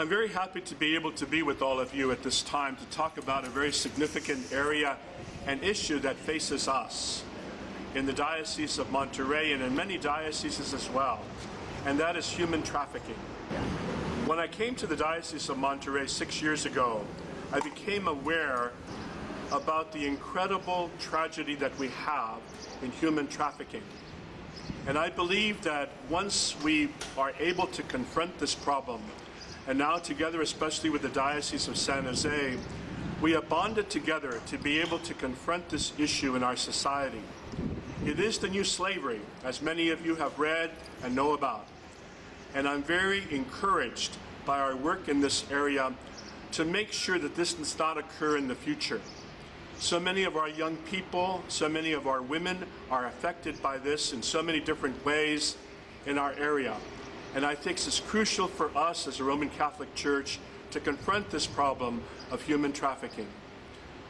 I'm very happy to be able to be with all of you at this time to talk about a very significant area and issue that faces us in the Diocese of Monterey and in many dioceses as well, and that is human trafficking. When I came to the Diocese of Monterey 6 years ago, I became aware about the incredible tragedy that we have in human trafficking. And I believe that once we are able to confront this problem, and now together, especially with the Diocese of San Jose, we have bonded together to be able to confront this issue in our society. It is the new slavery, as many of you have read and know about. And I'm very encouraged by our work in this area to make sure that this does not occur in the future. So many of our young people, so many of our women are affected by this in so many different ways in our area. And I think it's crucial for us as a Roman Catholic Church to confront this problem of human trafficking.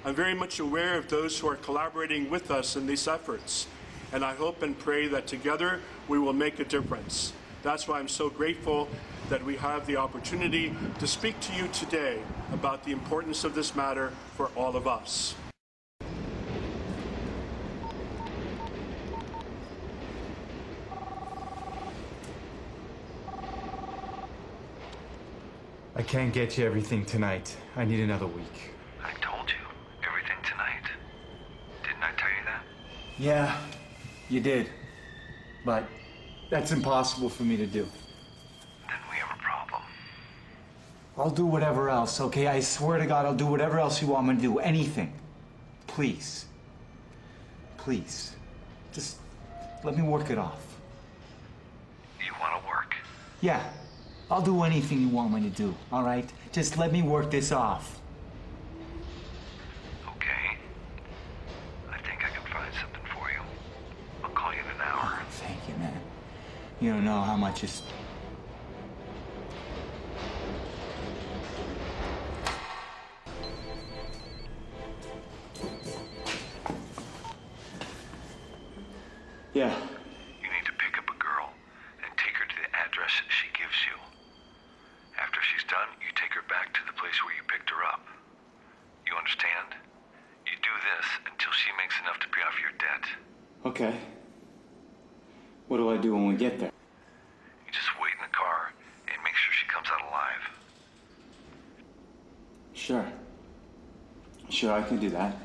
I'm very much aware of those who are collaborating with us in these efforts, and I hope and pray that together we will make a difference. That's why I'm so grateful that we have the opportunity to speak to you today about the importance of this matter for all of us. I can't get you everything tonight. I need another week. I told you, everything tonight. Didn't I tell you that? Yeah, you did. But that's impossible for me to do. Then we have a problem. I'll do whatever else, okay? I swear to God, I'll do whatever else you want me to do. Anything. Please. Please. Just let me work it off. You want to work? Yeah. I'll do anything you want me to do, all right? Just let me work this off. Okay. I think I can find something for you. I'll call you in an hour. Oh, thank you, man. You don't know how much it's... Yeah. You need to pick up a girl and take her to the address she gives you. After she's done, you take her back to the place where you picked her up. You understand? You do this until she makes enough to pay off your debt. Okay. What do I do when we get there? You just wait in the car and make sure she comes out alive. Sure. Sure, I can do that.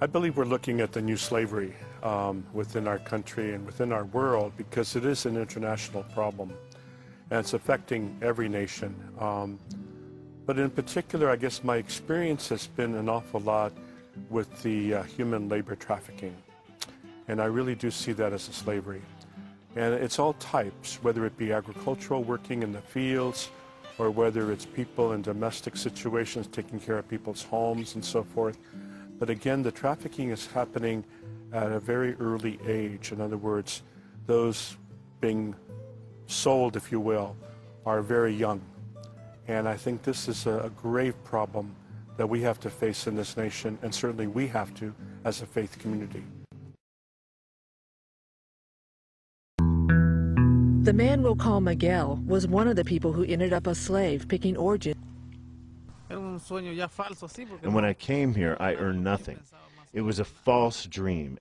I believe we're looking at the new slavery within our country and within our world because it is an international problem and it's affecting every nation. But in particular, I guess my experience has been an awful lot with the human labor trafficking. And I really do see that as a slavery. And it's all types, whether it be agricultural, working in the fields, or whether it's people in domestic situations, taking care of people's homes and so forth. But again, the trafficking is happening at a very early age. In other words, those being sold, if you will, are very young. And I think this is a grave problem that we have to face in this nation, and certainly we have to as a faith community. The man we'll call Miguel was one of the people who ended up a slave picking origin. And when I came here, I earned nothing. It was a false dream.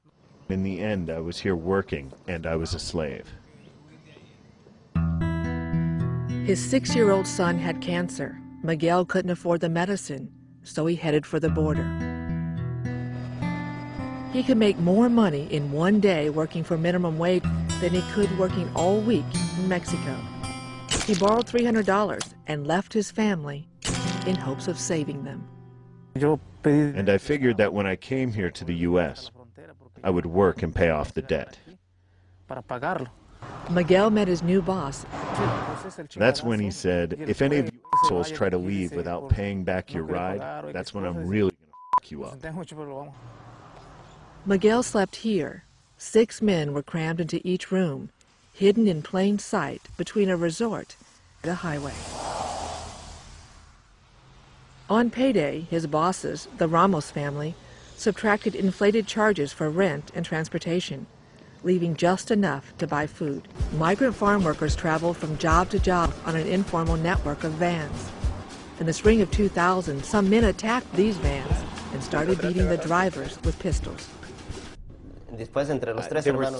In the end, I was here working, and I was a slave. His 6-year-old son had cancer. Miguel couldn't afford the medicine, so he headed for the border. He could make more money in one day working for minimum wage than he could working all week in Mexico. He borrowed $300 and left his family in hopes of saving them. And I figured that when I came here to the U.S., I would work and pay off the debt. Miguel met his new boss. That's when he said, if any of you assholes try to leave without paying back your ride, that's when I'm really gonna fuck you up. Miguel slept here. 6 men were crammed into each room, hidden in plain sight between a resort and a highway. On payday, his bosses, the Ramos family, subtracted inflated charges for rent and transportation, leaving just enough to buy food. Migrant farm workers traveled from job to job on an informal network of vans. In the spring of 2000, some men attacked these vans and started beating the drivers with pistols. There were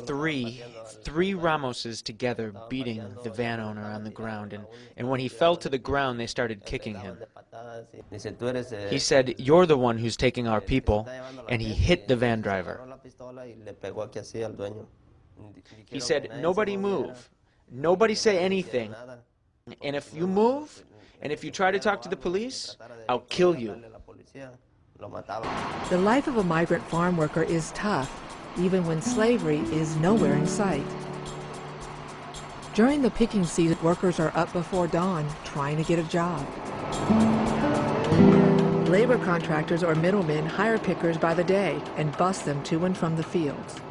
three Ramoses together beating the van owner on the ground, and when he fell to the ground, they started kicking him. He said, "You're the one who's taking our people," and he hit the van driver. He said, "Nobody move, nobody say anything, and if you move, and if you try to talk to the police, I'll kill you." The life of a migrant farm worker is tough, even when slavery is nowhere in sight. During the picking season, workers are up before dawn trying to get a job. Labor contractors or middlemen hire pickers by the day and bus them to and from the fields.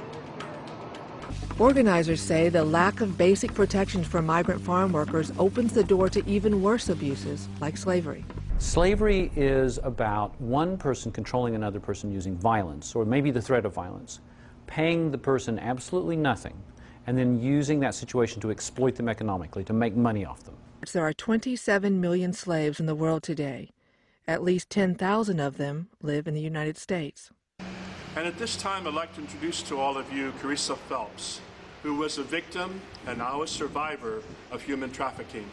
Organizers say the lack of basic protections for migrant farm workers opens the door to even worse abuses like slavery. Slavery is about one person controlling another person using violence, or maybe the threat of violence, paying the person absolutely nothing, and then using that situation to exploit them economically, to make money off them. There are 27 million slaves in the world today. At least 10,000 of them live in the United States. And at this time, I'd like to introduce to all of you Carissa Phelps, who was a victim and now a survivor of human trafficking.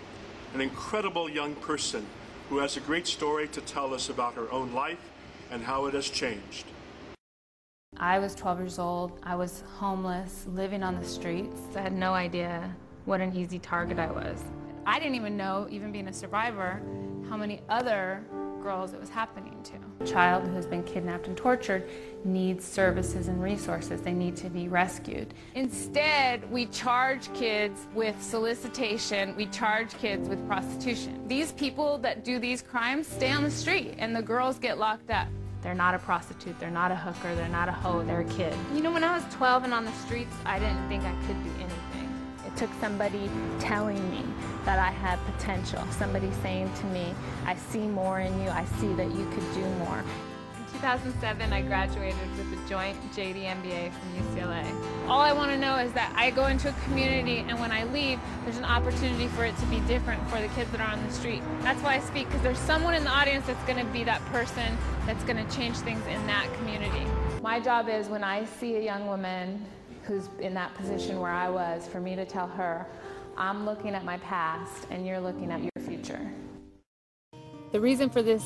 An incredible young person who has a great story to tell us about her own life and how it has changed. I was 12 years old. I was homeless, living on the streets. I had no idea what an easy target I was. I didn't even know, even being a survivor, how many other girls it was happening to. A child who's been kidnapped and tortured needs services and resources. They need to be rescued. Instead, we charge kids with solicitation. We charge kids with prostitution. These people that do these crimes stay on the street, and the girls get locked up. They're not a prostitute, they're not a hooker, they're not a hoe, they're a kid. You know, when I was 12 and on the streets, I didn't think I could do anything. It took somebody telling me that I had potential, somebody saying to me, "I see more in you, I see that you could do more." In 2007, I graduated with a joint JD MBA from UCLA. All I want to know is that I go into a community, and when I leave, there's an opportunity for it to be different for the kids that are on the street. That's why I speak, because there's someone in the audience that's going to be that person that's going to change things in that community. My job is, when I see a young woman who's in that position where I was, for me to tell her, I'm looking at my past and you're looking at your future. The reason for this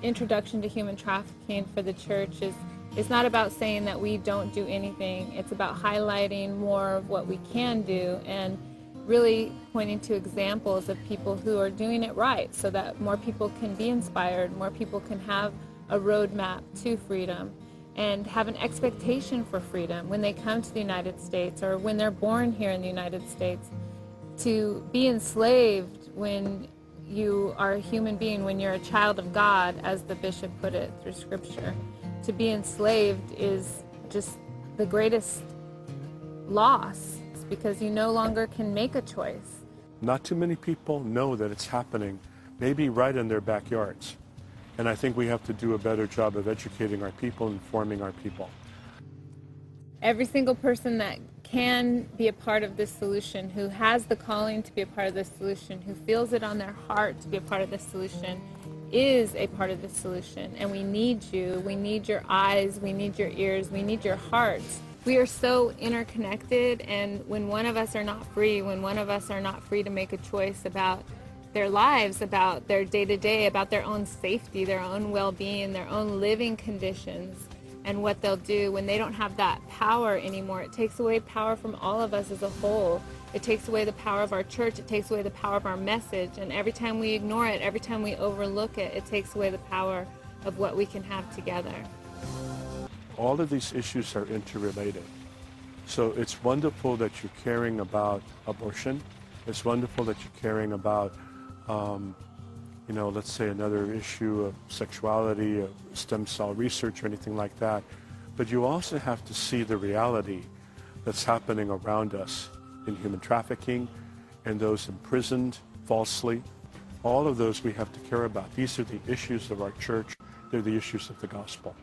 introduction to human trafficking for the church is it's not about saying that we don't do anything. It's about highlighting more of what we can do and really pointing to examples of people who are doing it right, so that more people can be inspired, more people can have a roadmap to freedom and have an expectation for freedom when they come to the United States or when they're born here in the United States. To be enslaved when you are a human being, when you're a child of God, as the bishop put it through Scripture, to be enslaved is just the greatest loss, because you no longer can make a choice. Not too many people know that it's happening, maybe right in their backyards. And I think we have to do a better job of educating our people, informing our people. Every single person that can be a part of this solution, who has the calling to be a part of this solution, who feels it on their heart to be a part of this solution, is a part of this solution. And we need you. We need your eyes. We need your ears. We need your hearts. We are so interconnected, and when one of us are not free, when one of us are not free to make a choice about their lives, about their day-to-day, about their own safety, their own well-being, their own living conditions, and what they'll do when they don't have that power anymore. It takes away power from all of us as a whole. It takes away the power of our church. It takes away the power of our message. And every time we ignore it, every time we overlook it, it takes away the power of what we can have together. All of these issues are interrelated. So it's wonderful that you're caring about abortion. It's wonderful that you're caring about, you know, let's say another issue of sexuality, of stem cell research or anything like that. But you also have to see the reality that's happening around us in human trafficking and those imprisoned falsely. All of those we have to care about. These are the issues of our church. They're the issues of the gospel.